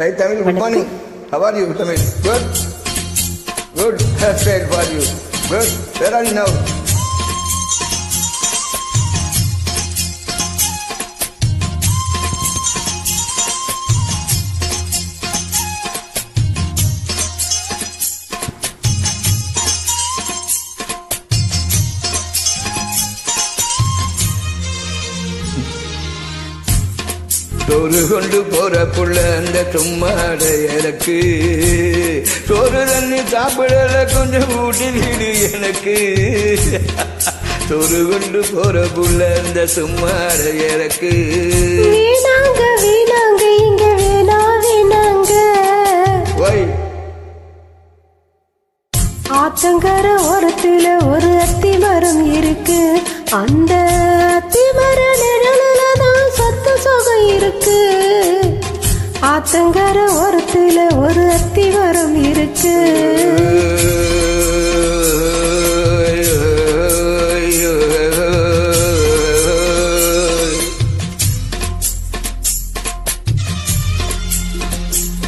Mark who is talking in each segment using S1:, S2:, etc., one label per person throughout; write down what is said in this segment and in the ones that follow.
S1: Hey Tamil, good morning. How are you, Tamil? Good? Good. Hairstyle for you. Good. Where are you now? சோறு கொண்டு போற புள்ள அந்த சும்மாட எனக்கு சோறு தண்ணி சாப்பிடல கொஞ்சம் ஊட்டி வீடு எனக்கு சோறு கொண்டு போற புள்ள அந்த சும்மாட எனக்கு
S2: வீணாங்க வீணாங்க இங்க வேணா வீணாங்க
S1: ஓய்
S2: ஆத்தங்கர ஓரத்துல ஒரு அத்தி மரம் இருக்கு அந்த அத்தி மர நிழலுலதான் சத்து சுகம் இருக்கு ஆத்தங்கர ஓரத்துல ஒரு அத்தி மரம் இருக்கு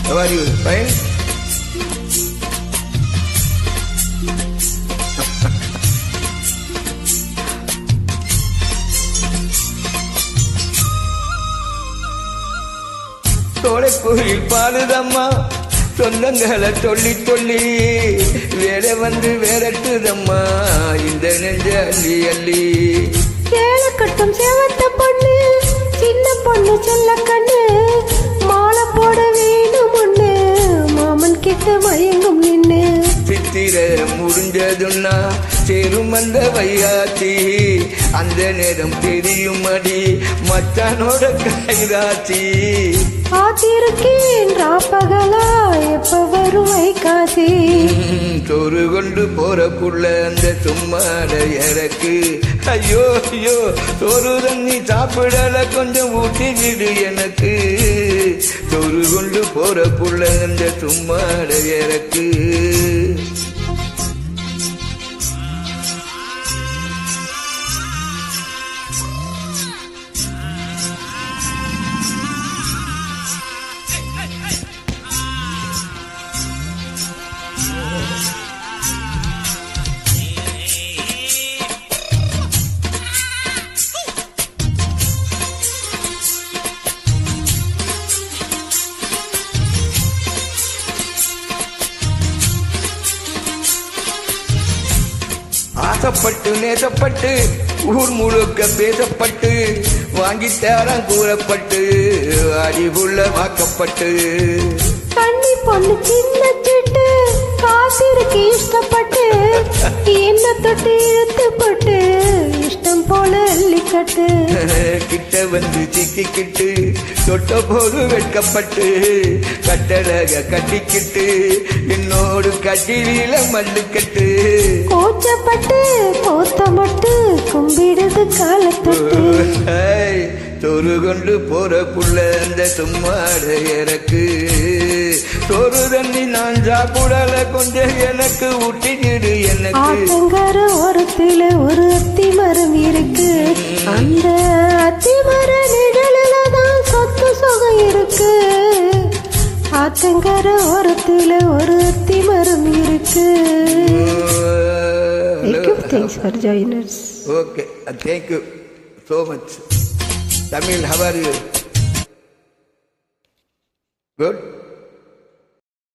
S1: How are you? Fine? கோயில் பாடுதம்மா சொந்தங்களை சொல்லி சொல்லி வேலை வந்து வேறட்டுதம்மா இந்த நெஞ்ச அள்ளி அள்ளி
S2: ஏழை கட்டும் சேவத்த பொண்ணு சின்ன பொண்ணு செல்ல கண்ணு மாலை போட வேணும் ஒண்ணு மாமன் கிட்ட மயங்கும் நின்னு
S1: சித்திர முடிஞ்சதுன்னா சேரும் அந்த வையாச்சி அந்த நேரம் தெரியும் அடி மச்சானோட கைராச்சி
S2: காத்திருக்கேன் ராப்பகலா எப்ப வரும் வைகாசி
S1: சோறு கொண்டு போற புள்ள அந்த சும்மாட எனக்கு ஐயோ ஐயோ சோறு தண்ணி சாப்பிடல கொஞ்சம் ஊட்டி விடு எனக்கு சோறு கொண்டு போற புள்ள அந்த சும்மாட எனக்கு ஆசைப்பட்டு நேசப்பட்டு ஊர் முழுக்க பேசப்பட்டு வாங்கித்தாரம் கூறப்பட்டு அறிவுள்ள வாக்கப்பட்டு
S2: கண்ணி பொண்ணு சின்ன சிட்டு காசிருக்கு இஷ்டப்பட்டு என்ன தொட்டு இழுத்து போட்டு இஷ்டம் போல அள்ளிக்கட்டு
S1: கிட்ட வந்து சிக்கிக்கிட்டு தொட்ட போது வெட்கப்பட்டு கட்டழக கட்டிக்கிட்டு என்னோடு கட்டில மல்லுக்கட்டு
S2: கோச்சப்பட்டு கோத்தமட்டு கும்பிடுது காலத்தொட்டு
S1: சோறு கொண்டு போற புள்ள அந்த சும்மாட எனக்கு சோறு தண்ணி நான் சாப்பிடல கொஞ்சம் எனக்கு ஊட்டிக்கிடு எனக்கு
S2: ஆத்தங்கர ஓரத்துல ஒரு அத்தி மரம் இருக்கு அந்த அத்தி மர நிழலுலதான் சொத்து சுகம் இருக்கு ஆத்தங்கர ஓரத்துல ஒரு அத்தி மரம் இருக்கு Thanks for joining us.
S1: Okay, thank you so much. Tamil, how are you? Good?